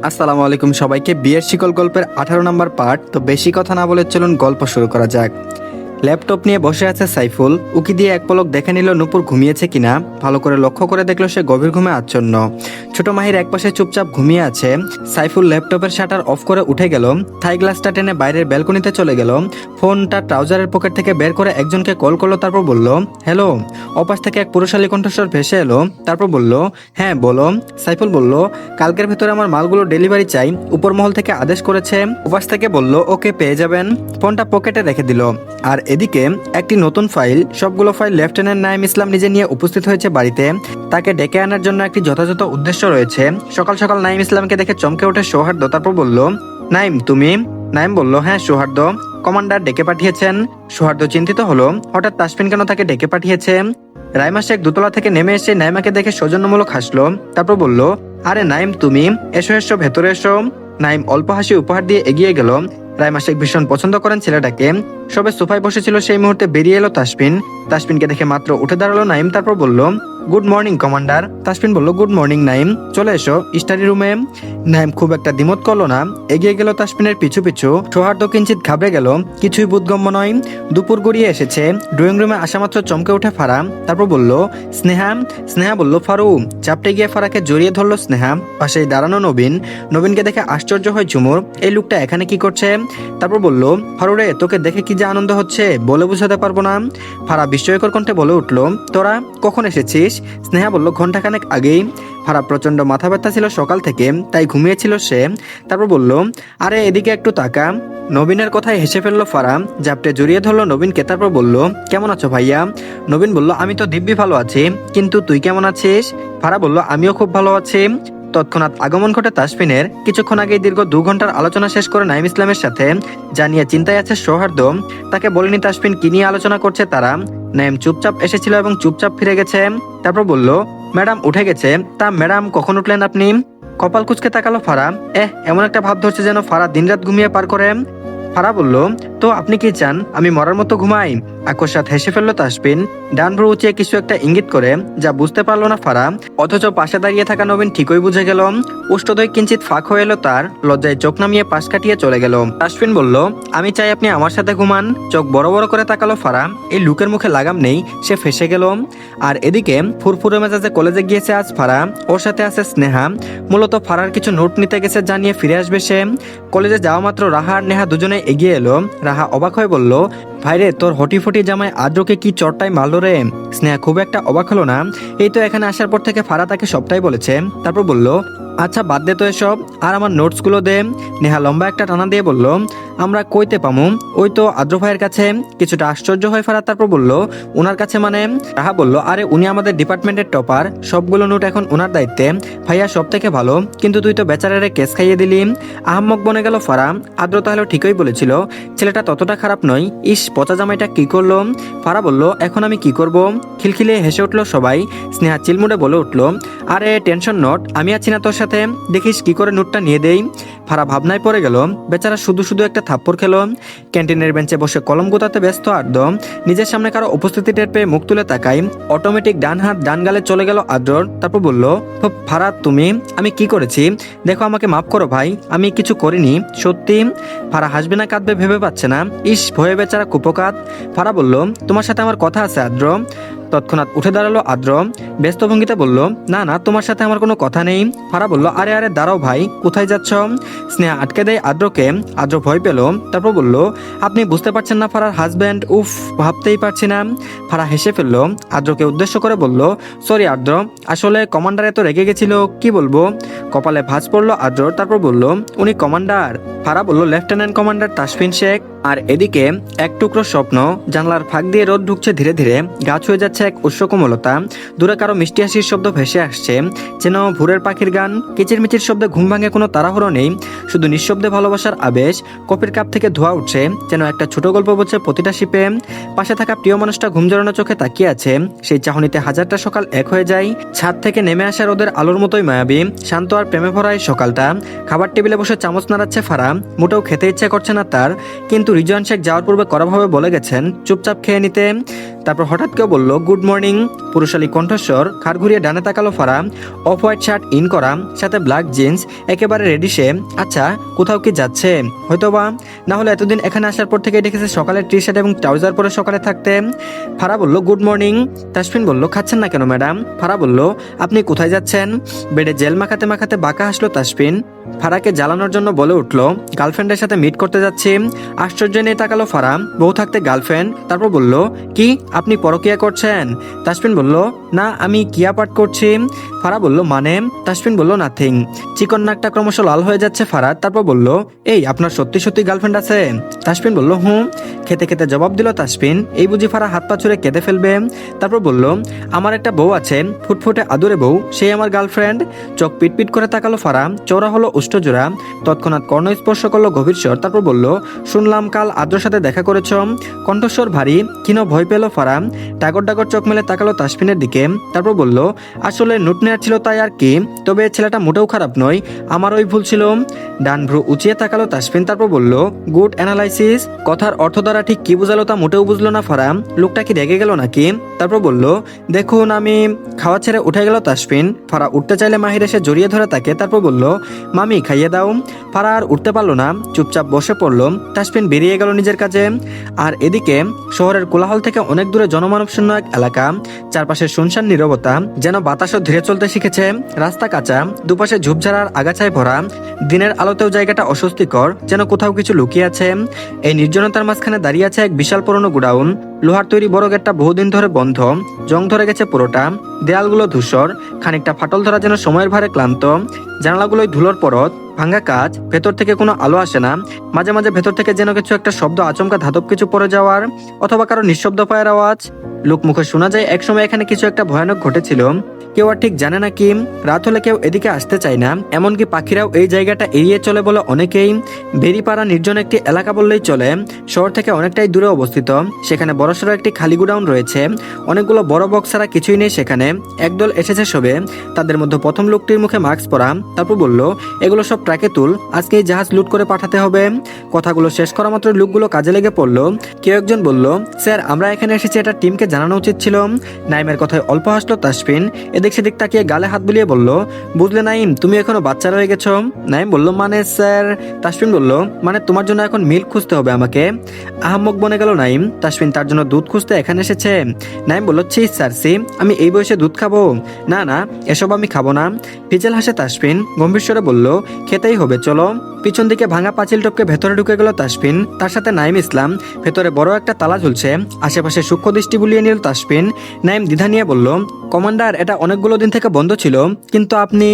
আসসালামু আলাইকুম সবাইকে। বিয়ের শিকল গল্পের 18 নম্বর পার্ট। তো বেশি কথা না বলে চলুন গল্প শুরু করা যাক। ল্যাপটপ নিয়ে বসে আছে সাইফুল। উকি দিয়ে এক পলক দেখে নিল নূপুর ঘুমিয়েছে কিনা। ভালো করে লক্ষ্য করে দেখলো সে গভীর ঘুমে আচ্ছন্ন। ছোট মাহির একপাশে চুপচাপ ঘুমিয়ে আছে। সাইফুল ল্যাপটপের শাটার অফ করে উঠে গেল। থাই গ্লাসটা টেনে বাইরের ব্যালকনিতে চলে গেল। ফোনটা ট্রাউজারের পকেট থেকে বের করে একজনকে কল করলো, তারপর বলল হ্যালো। অপাশ থেকে এক পুরুষালী কণ্ঠস্বর ভেসে এলো। তারপর বলল হ্যাঁ বলো। সাইফুল বলল কালকের ভেতরে আমার মালগুলো ডেলিভারি চাই, উপর মহল থেকে আদেশ করেছে। ওপাশ থেকে বলল ওকে পেয়ে যাবেন। ফোনটা পকেটে রেখে দিল। আর এদিকে একটি নতুন ফাইল, সবগুলো ফাইল লেফটেন্যান্ট নাইম ইসলাম নিজে নিয়ে উপস্থিত হয়েছে বাড়িতে। তাকে ডেকে আনার জন্য একটি যথাযথ উদ্দেশ্য রয়েছে। সকাল সকাল নাইম ইসলামকে দেখে চমকে ওঠে সৌহার্দ্য। তারপর বলল নাইম তুমি? নাইম বলল হ্যাঁ সৌহার্দ্য, কমান্ডার ডেকে পাঠিয়েছেন। সৌহার্দ্য চিন্তিত হলো, হঠাৎ তাসফিন কেন তাকে ডেকে পাঠিয়েছে। রাইমা শেখ দোতলা থেকে নেমে এসে নাইমাকে দেখে সৌজন্যমূলক হাসলো। তারপর বলল আরে নাইম তুমি, এসো এসো ভেতরে এসো। নাইম অল্প হাসি উপহার দিয়ে এগিয়ে গেল। রাইমা শেখ ভীষণ পছন্দ করেন ছেলেটাকে। সবে সোফায় বসেছিল সেই মুহূর্তে বেরিয়ে এলো তাসফিন। তাসফিনকে দেখে মাত্র উঠে দাঁড়ালো নাইম। তারপর বলল গুড মর্নিং কমান্ডার। তাসফিন বলল গুড মর্নিং নাইম, চলে এসো স্টাডি রুমে। নাইম খুব একটা দ্বিমত করলো না, এগিয়ে গেল তাসফিনের পিছু পিছু। সৌহার্দ্য কিঞ্চিত ঘাবড়ে গেল, কিছুই বোধগম্য নয়। দুপুর গড়িয়ে এসেছে। ড্রয়িং রুমে আসা মাত্র চমকে ওঠে ফারা। তারপর বলল স্নেহা। স্নেহা বলল ফারু। চাপটে গিয়ে ফারাকে জড়িয়ে ধরলো স্নেহা। পাশেই দাঁড়ানো নবীন। নবীনকে দেখে আশ্চর্য হয় ঝুমুর, এই লোকটা এখানে কি করছে। তারপর বলল ফারু রে, তোকে দেখে কি যে আনন্দ হচ্ছে বলে বুঝাতে পারবো না। ফারা বিস্ময়কর কণ্ঠে বলে উঠল তোরা কখন এসেছিস? স্নেহা বলল ঘন্টাখানেক আগেই। ফারা প্রচন্ড মাথা ব্যথা ছিল সকাল থেকে, তাই ঘুমিয়েছিল সে। তারপর বলল আরে এদিকে একটু তাকা। নবীনের কথায় হেসে ফেললো ফারা, জাপটে জড়িয়ে ধরলো নবীনকে। তারপর বলল কেমন আছো ভাইয়া? নবীন বলল আমি তো দিব্যি ভালো আছি, কিন্তু তুই কেমন আছিস? ফারা বলল আমিও খুব ভালো আছি। তৎক্ষণাৎ আগমন ঘটে তাসফিনের। কিছুক্ষণ আগেই দীর্ঘ 2 ঘন্টার আলোচনা শেষ করে নাইম ইসলামের সাথে। জানিয়ে চিন্তায় আছে সৌহার্দ্য। তাকে বলেনি তাসফিন কি নিয়ে আলোচনা করছে তারা। নাইম চুপচাপ এসেছিল এবং চুপচাপ ফিরে গেছে। তারপর বলল ম্যাডাম উঠে গেছে। তা ম্যাডাম কখন উঠলেন আপনি? কপাল কুঁচকে তাকালো ফারা। এমন একটা ভাব ধরছে যেন ফারা দিনরাত ঘুমিয়ে পার করে। ফারা বলল তো আপনি কি চান আমি মরার মতো ঘুমাই? আকস্মাৎ হেসে ফেললো তাসফিন, ডান ভ্রু উঁচিয়ে কিছু একটা ইঙ্গিত করে, যা বুঝতে পারলো না ফারা। অথচ পাশে দাঁড়িয়ে থাকা নবীন ঠিকই বুঝে গেল। উষ্ঠদয় কিঞ্চিত ফাঁক হয়ে এলো তার, লজ্জায় চোখ নামিয়ে পাশ কাটিয়ে চলে গেল। তাসফিন বলল আমি চাই আপনি আমার সাথে ঘুমান। চোখ বড় বড় করে তাকালো ফারা। এই লুকের মুখে লাগাম নেই, সে ফেসে গেল। আর এদিকে ফুরফুরে মেজাজে কলেজে গিয়েছে আজ ফারা। ওর সাথে আছে স্নেহা। মূলত ফারার কিছু নোট নিতে গেছে, জানিয়ে ফিরে আসবে সে। কলেজে যাওয়া মাত্র রাহা আর নেহা দুজনে এগিয়ে এলো। রাহা অবাক হয়ে বলল ভাইরে তোর হটিফটি জামাই আদ্রকে কি চটটাই মারলো রে। স্নেহা খুব একটা অবাক হলো না, এই তো এখানে আসার পর থেকে ফারা তাকে সবটাই বলেছে। তারপর বলল আচ্ছা বাদ দে তো এসব, আর আমার নোটসগুলো দে। নেহা লম্বা একটা টানা দিয়ে বলল আমরা কইতে পামু? ওই তো আদ্র ভাইয়ের কাছে। কিছুটা আশ্চর্য হয় ফারা, তারপর বলল ওনার কাছে মানে? রাহা বলল আরে উনি আমাদের ডিপার্টমেন্টের টপার, সবগুলো নোট এখন ওনার দায়িত্বে। ভাইয়া সব থেকে ভালো, কিন্তু তুই তো বেচারারে কেস খাইয়ে দিলি। আহাম্মক বনে গেল ফারা। আদ্র তাহলে ঠিকই বলেছিল, ছেলেটা ততটা খারাপ নয়। ইস পচা জামাইটা কি করলো। ফারা বলল এখন আমি কি করব? খিলখিলে হেসে উঠলো সবাই। স্নেহা চিলমুড়ে বলে উঠল আরে টেনশন নট, আমি আছি না তোর সাথে, দেখিস কি করে নোটটা নিয়ে দেই। ফারা ভাবনায় পড়ে গেল, বেচারা শুধু শুধু একটা থাপ্পড় খেলো। ক্যান্টিনের বেঞ্চে বসে কলম গোতাতে ব্যস্ত আদ্র। নিজের সামনে কারো উপস্থিতি টের পেয়ে মুখ তুলে তাকাই। অটোমেটিক ডান হাত ডান গালে চলে গেল আদ্রর। তারপর বলল ফারা তুমি, আমি কি করেছি? দেখো আমাকে মাফ করো ভাই, আমি কিছু করিনি সত্যি। ফারা হাসবে না কাঁদবে ভেবে পাচ্ছে না। ইস ভয়ে বেচারা কুপকাত। ফারা বলল তোমার সাথে আমার কথা আছে আদ্র। তৎক্ষণাৎ উঠে দাঁড়ালো আদ্র, ব্যস্ত ভঙ্গিতে বলল না না তোমার সাথে আমার কোনো কথা নেই। ফারা বলল আরে আরে দাঁড়াও ভাই, কোথায় যাচ্ছ? স্নেহা আটকে দেয় আদ্রকে। আদ্র ভয় পেল। তারপর বলল আপনি বুঝতে পারছেন না ফারার হাজব্যান্ড? উফ ভাবতেই পারছি না। ফারা হেসে ফেললো। আদ্রকে উদ্দেশ্য করে বলল সরি আদ্র, আসলে কমান্ডার এত রেগে গেছিল কি বলবো। কপালে ভাঁজ পড়লো আদ্র। তারপর বলল উনি কমান্ডার? ফারা বলল লেফটেন্যান্ট কমান্ডার তাসফিন শেখ। আর এদিকে এক টুকরো স্বপ্ন, জানলার ফাঁক দিয়ে রোদ ঢুকছে ধীরে ধীরে। গাছ হয়ে যাচ্ছে এক উষ্ণকোমলতা। দূরে কারো মিষ্টি হাসির শব্দ ভেসে আসছে, যেন ভোরের পাখির গান। কিচিরমিচির শব্দে ঘুম ভাঙে, কোনো তাড়াহুড়ো নেই, শুধু নিঃশব্দে ভালোবাসার আবেশ। কফির কাপ থেকে ধোয়া উঠছে, যেন একটা ছোট গল্প বলছে প্রতিটা শিপে। পাশে থাকা প্রিয় মানুষটা ঘুম জড়ানো চোখে তাকিয়ে আছে। সেই চাহনিতে হাজারটা সকাল এক হয়ে যায়। ছাদ থেকে নেমে আসা রোদের আলোর মতোই মায়াবী, শান্ত আর প্রেমে ভরা এই সকালটা। খাবার টেবিলে বসে চামচ নাড়াচ্ছে ফারা। মোটেও খেতে ইচ্ছে করছে না তার, কিন্তু রিজওয়ান শেখ যাওয়ার পূর্বে কড়াভাবে বলে গেছেন চুপচাপ খেয়ে নিতে। তারপর হঠাৎ কেউ বলল গুড মর্নিং। পুরুষালী কণ্ঠস্বর, ঘাড় ঘুরিয়ে ডানে তাকালো ফারা। অফ হোয়াইট শার্ট ইন করা, সাথে ব্ল্যাক জিন্স, একেবারে রেডি সে। আচ্ছা, কোথাও কি যাচ্ছে? হয়তোবা, না হলে এতদিন এখানে আসার পর থেকে দেখেছে সকালে টি শার্ট এবং ট্রাউজার পরে সকালে থাকতে। ফারা বলল গুড মর্নিং। তাসফিন বলল খাচ্ছেন না কেন ম্যাডাম? ফারা বলল আপনি কোথায় যাচ্ছেন? বেডে জেল মাখাতে মাখাতে বাঁকা হাসলো তাসফিন। ফারাকে জ্বালানোর জন্য বলে উঠল গার্লফ্রেন্ডের সাথে মিট করতে যাচ্ছি। আশ্চর্য নিয়ে তাকালো ফারা, বউ থাকতে গার্লফ্রেন্ড? তারপর বলল কি আপনি পরকিয়া করছেন? তাসফিন বলল না, আমি কিয়া পাঠ করছি। ফারা বলল মানে? তাসফিন বলল নাথিং। চিকন নাকটা ক্রমশ লাল হয়ে যাচ্ছে ফারা। তারপর বলল এই আপনার সত্যি সত্যি গার্লফ্রেন্ড আছে? তাসফিন বলল হুম। খেতে খেতে জবাব দিল তাসফিন। এই বুঝি ফারা হাত পা ছুঁড়ে কেঁদে ফেলবে। তারপর বলল আমার একটা বউ আছে, ফুটফুটে আদুরে বউ, সেই আমার গার্লফ্রেন্ড। চোখ পিটপিট করে তাকালো ফারা, চওড়া হলো উষ্ঠজোড়া। তৎক্ষণাৎ কর্ণ স্পর্শ করলো গভীর স্বর। তারপর বলল শুনলাম কাল আদ্রর সাথে দেখা করেছ। কণ্ঠস্বর ভারী, ক্ষীণ ভয় পেল ফারা। ডাগর ডাগর চোখ মেলে তাকালো তাসফিনের দিকে। তারপর বলল আসলে নুটনেয়ার ছিল তাই আর কি, তবে ছেলেটা মোটেও খারাপ নয়, আমার ওই ভুল ছিল। ডান ভ্রু উঁচিয়ে তাকালো তাসফিন। তারপর বলল গুড অ্যানালাইসিস। কথার অর্থ দ্বারা ঠিক কি বুঝালো তা মোটেও বুঝলো না ফারা। লোকটা কি রেগে গেল নাকি? তারপর বলল দেখুন আমি। খাওয়া ছেড়ে উঠে গেল তাসফিন। ফারা উঠতে চাইলে মাহির এসে জড়িয়ে ধরে তাকে। তারপর বলল মামি খাইয়ে দাও। ফারা আর উঠতে পারলো না, চুপচাপ বসে পড়ল। তাসফিন বেরিয়ে গেল নিজের কাজে। আর এদিকে শহরের কোলাহল থেকে অনেক দূরে জনমানব শূন্য এক এলাকা। চারপাশে শুনশান নীরবতা, যেন বাতাসও ধীরে চলতে শিখেছে। রাস্তা কাঁচা, দুপাশে ঝোপঝাড়ার আগাছায় ভরা। দিনের আলোতেও জায়গাটা অস্বস্তিকর, যেন কোথাও কিছু লুকিয়ে আছে। এই নির্জনতার মাঝখানে দাঁড়িয়ে আছে এক বিশাল পুরনো গোডাউন। লোহার তৈরি বড় গেটটা বহুদিন ধরে বন্ধ, জং ধরে গেছে পুরোটা। দেয়ালগুলো ধূসর, খানিকটা ফাটল ধরা, যেন সময়ের ভারে ক্লান্ত। জানালাগুলোই ধুলোর পরত, ভাঙ্গা কাজ, ভেতর থেকে কোনো আলো আসে না। মাঝে মাঝে ভেতর থেকে যেন কিছু একটা শব্দ, আচমকা ধাতব কিছু পড়ে যাওয়ার, অথবা কারো নিঃশব্দ পায়ের আওয়াজ। লোকমুখে শোনা যায় একসময় এখানে কিছু একটা ভয়ানক ঘটেছিল। কেউ আর ঠিক জানে না কি। রাত হলে কেউ এদিকে আসতে চায় না, এমনকি পাখিরাও এই জায়গাটা এড়িয়ে চলে বলে অনেকেই। বেরিপাড়া নির্জন একটি এলাকা বললেই চলে, শহর থেকে অনেকটাই দূরে অবস্থিত। সেখানে বড়সড় একটি খালি গোডাউন রয়েছে, অনেকগুলো বড় বক্স ছাড়া কিছুই নেই সেখানে। একদল এসেছে সবে, তাদের মধ্যে প্রথম লোকটির মুখে মাস্ক পরা। তারপর বলল এগুলো সব ট্রাকে তুল, আজকে এই জাহাজ লুট করে পাঠাতে হবে। কথাগুলো শেষ করা মাত্র লোকগুলো কাজে লেগে পড়লো। কেউ একজন বলল স্যার আমরা এখানে এসেছি, এটা টিমকে জানানো উচিত ছিল। নাইমের কথায় অল্প হাসলো তাসফিন। এদিক সেদিক তাকিয়ে গালে হাত বুলিয়ে বলল বুঝলে নাইম, তুমি এখনো বাচ্চা রয়ে গেছো। নাইম বলল মানে স্যার? তাসফিন বলল মানে তোমার জন্য এখন মিল্ক খুঁজতে হবে আমাকে। আহাম্মক বনে গেল নাইম। তাসফিন তার জন্য দুধ খুঁজতে এখানে এসেছে? নাইম বলল ছি স্যার, আমি এই বয়সে দুধ খাবো? না না, এসব আমি খাবো না। পিচেল হাসে তাসফিন, গম্ভীর স্বরে বলল খেতেই হবে, চলো। পিছন দিকে ভাঙা পাঁচিল টপকে ভেতরে ঢুকে গেল তাসফিন, তার সাথে নাইম ইসলাম। ভেতরে বড় একটা তালা ঝুলছে। আশেপাশে সূক্ষ্ম দৃষ্টি বুলিয়ে নিল তাসফিন। নাইম দ্বিধা নিয়ে বলল কমান্ডার, এটা অনেকগুলো দিন থেকে বন্ধ ছিল, কিন্তু আপনি।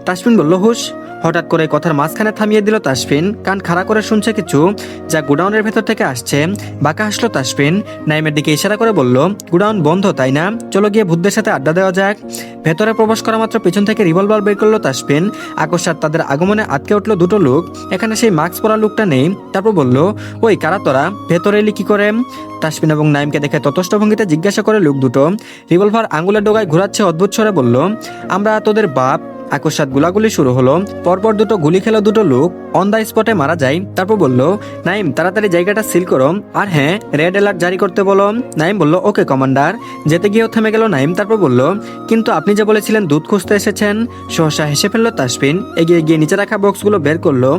তাসফিন বলল হুশ। হঠাৎ করে কথার মাঝখানে থামিয়ে দিল তাসফিন। কান খাড়া করে শুনছে কিছু, যা গোডাউনের ভেতর থেকে আসছে। বাঁকা হাসলো তাসফিন, নাইমের দিকে ইশারা করে বলল গোডাউন বন্ধ তাই না? চলো গিয়ে ভূতদের সাথে আড্ডা দেওয়া যাক। ভেতরে প্রবেশ করা মাত্র পেছন থেকে রিভলভার বের করলো তাসফিন। আকস্মাৎ তাদের আগমনে আটকে উঠলো দুটো লোক। এখানে সেই মাস্ক পরা লোকটা নেই। তারপর বলল ওই কারা তোরা, ভেতরে এলি কি করে? তাসফিন এবং নাইমকে দেখে ততস্থ ভঙ্গিতে জিজ্ঞাসা করে লোক দুটো। রিভলভার আঙুলের ডগায় ঘোরাচ্ছে অদ্ভুত স্বরে বলল আমরা তোদের বাপ। আকস্মাৎ গোলাগুলি শুরু হলো। পরপর দুটো গুলি খেলো দুটো লোক, অন দ্য স্পটে মারা যায়। তারপর বলল নাইম তাড়াতাড়ি জায়গাটা সিল করো, আর হ্যাঁ রেড অ্যালার্ট জারি করতে বলো। নাইম বলল ওকে কমান্ডার। যেতে গিয়েও থেমে গেল নাইম। তারপর বলল কিন্তু আপনি যে বলেছিলেন দুধ খুঁজতে এসেছেন। সহসা হেসে ফেললো তাসফিন, এগিয়ে গিয়ে নিচে রাখা বক্সগুলো বের করলো।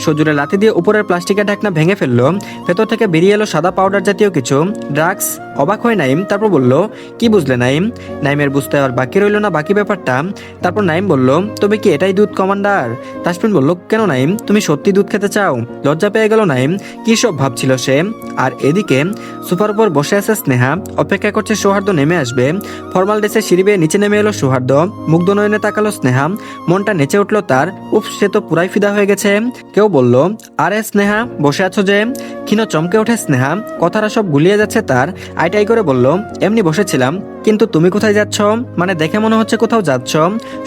সজুরে লাথি দিয়ে উপরের প্লাস্টিকের ঢাকনা ভেঙে ফেললো। ভেতর থেকে বেরিয়ে এলো সাদা পাউডার জাতীয় কিছু, ড্রাগস। অবাক হয় নাইম। তারপর বলল কি বুঝলে নাইম? নাইমের বুঝতে আর বাকি রইল না বাকি ব্যাপারটা। তারপর নাইম বলল তবে কি এটাই দুধ কমান্ডার? তাসফিন বলল কেন নাইম, তুমি সত্যি দুধ খেতে চাও? লজ্জা পেয়ে গেল নাইম, কি সব ভাবছিল সে। আর এদিকে সোফার উপর বসে আছে স্নেহা, অপেক্ষা করছে সৌহার্দ্য নেমে আসবে। ফর্মাল ড্রেসে সিঁড়ি বেয়ে নিচে নেমে এলো সৌহার্দ্য। মুগ্ধ নয়নে তাকালো স্নেহা, মনটা নেচে উঠলো তার। উফ, সে তো পুরাই ফিদা হয়ে গেছে। কেউ বলল আরে স্নেহা বসে আছো যে? ক্ষীণ চমকে ওঠে স্নেহা, কথাটা সব গুলিয়ে যাচ্ছে তার। আইটাই করে বলল এমনি বসেছিলাম, কিন্তু তুমি কোথায় যাচ্ছ? মানে দেখে মনে হচ্ছে কোথাও যাচ্ছ।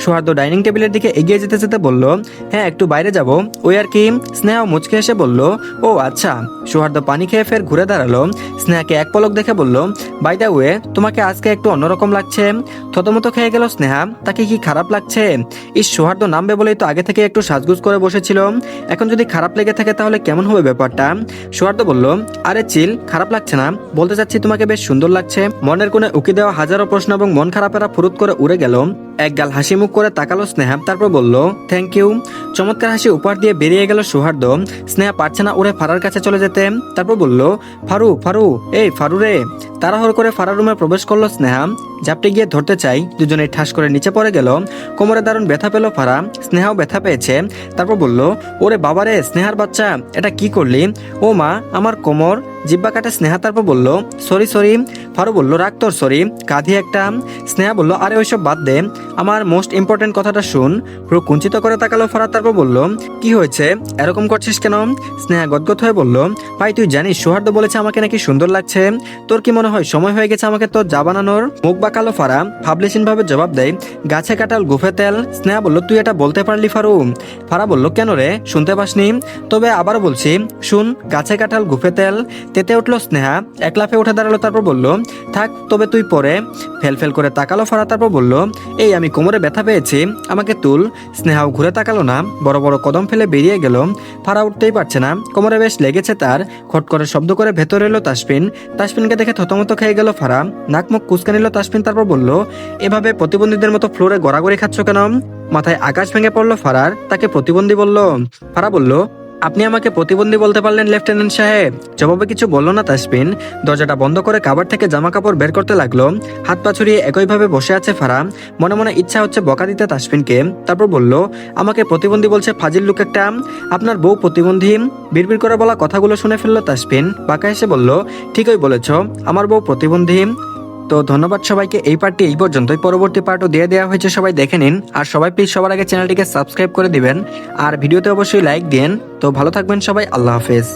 সৌহার্দ্য ডাইনিং টেবিলের দিকে এগিয়ে যেতে যেতে বলল, হ্যাঁ একটু বাইরে যাব। ওই আর কি। স্নেহা মুচকে এসে বলল, ও আচ্ছা। সৌহার্দ্য পানি খেয়ে ফের ঘুরে দাঁড়ালো। স্নেহাকে এক পলক দেখে বলল, বাই দ্য ওয়ে তোমাকে আজকে একটু অন্যরকম লাগছে। থতমত খেয়ে গেল স্নেহা, তাকে কি খারাপ লাগছে? সৌহার্দ্য নামবে বলেই তো আগে থেকে একটু সাজগুজ করে বসেছিল, এখন যদি খারাপ লেগে থাকে তাহলে কেমন হবে ব্যাপারটা? সৌহার্দ্য বলল, আরে চিল, খারাপ লাগছে না, বলতে চাচ্ছি তোমাকে বেশ সুন্দর লাগছে। মনের কোণে উকি দেওয়া হাজারো প্রশ্ন এবং মন খারাপেরা ফুরুত করে উড়ে গেল। এক গাল হাসি মুখ করে তাকালো স্নেহা, তারপর বলল, থ্যাংক ইউ। চমৎকার হাসি উপহার দিয়ে বেরিয়ে গেল সৌহার্দ্য। স্নেহা পারছে না উড়ে ফারার কাছে চলে যেতে, তারপর বলল, ফারু ফারু, এই ফারু রে। তাড়াহুড়ো করে ফারার রুমে প্রবেশ করলো স্নেহা। ঝাপটে গিয়ে ধরতে চাই, দুজনেই ঠাস করে নিচে পড়ে গেল। কোমরে দারুণ ব্যথা পেল ফারা, স্নেহাও ব্যথা পেয়েছে। তারপর বলল, ওরে বাবারে স্নেহার বাচ্চা, এটা কি করলি? ও মা, আমার কোমর। জিব্বা কাটে স্নেহা, তারপর বলল, সরি সরি। ফারু বলল, রাখ তোর সরি, কাঁধি একটা। স্নেহা বলল, আরে ওইসব বাদ দে, আমার মোস্ট ইম্পর্টেন্ট কথাটা শুন। পুরো কুঞ্চিত করে তাকালো ফারা, তারপর বলল, কি হয়েছে, এরকম করছিস কেন? স্নেহা গদগদ হয়ে বলল, ভাই তুই জানিস সৌহার্দ্য বলেছে আমাকে নাকি সুন্দর লাগছে। তোর কি মনে হয় সময় হয়ে গেছে আমাকে তোর যা বানানোর? মুখ বাঁকালো ফারা, ভাবলেশীন ভাবে জবাব দেয়, গাছে কাটাল গুফে তেল। স্নেহা বলল, তুই এটা বলতে পারলি ফারু? ফারা বলল, কেন রে, শুনতে পাসনি? তবে আবার বলছি, শুন, গাছে কাটাল গুফে তেল। তেতে উঠলো স্নেহা, এক লাফে উঠে দাঁড়ালো, তারপর বলল, থাক তবে তুই পরে। ফেল করে তাকালো ফারা, তারপর বলল, এই আমি কোমরে ব্যথা পেয়েছি, আমাকে তুল। স্নেহাও ঘুরে তাকালো না, বড় বড় কদম ফেলে বেরিয়ে গেল। ফারা উঠতেই পারছে না, কোমরে বেশ লেগেছে তার। খট করে শব্দ করে ভেতরে এলো তাসফিন। তাসফিনকে দেখে থতমত খেয়ে গেল ফারা, নাক মুখ কুচকে নিল তাসফিন, তারপর বলল, এভাবে প্রতিবন্ধীদের মতো ফ্লোরে গড়াগড়ি খাচ্ছ কেন? মাথায় আকাশ ভেঙে পড়লো ফারার, তাকে প্রতিবন্ধী বলল। ফারা বলল, আপনি আমাকে প্রতিবন্ধী বলতে পারলেন লেফটেন্যান্ট সাহেব? জবাবে কিছু বলল না তাসফিন। দরজাটা বন্ধ করে কাবার থেকে জামা কাপড় বের করতে লাগলো। হাত পা ছড়িয়ে একইভাবে বসে আছে ফারা। মনে মনে ইচ্ছা হচ্ছে বকা দিতে তাসফিনকে। তারপর বলল, আমাকে প্রতিবন্ধী বলছে ফাজিল লোক একটা। আপনার বউ প্রতিবন্ধী? বিড়বিড় করে বলা কথাগুলো শুনে ফেললো তাসফিন। বাঁকা এসে বলল, ঠিকই বলেছ, আমার বউ প্রতিবন্ধী। তো ধন্যবাদ সবাইকে, এই পার্টটি এই পর্যন্তই। পরবর্তী পার্টও দিয়ে দেওয়া হয়েছে, সবাই দেখে নিন। আর সবাই প্লিজ সবার আগে চ্যানেলটিকে সাবস্ক্রাইব করে দিবেন, আর ভিডিওতে অবশ্যই লাইক দিন। তো ভালো থাকবেন সবাই, আল্লাহ হাফেজ।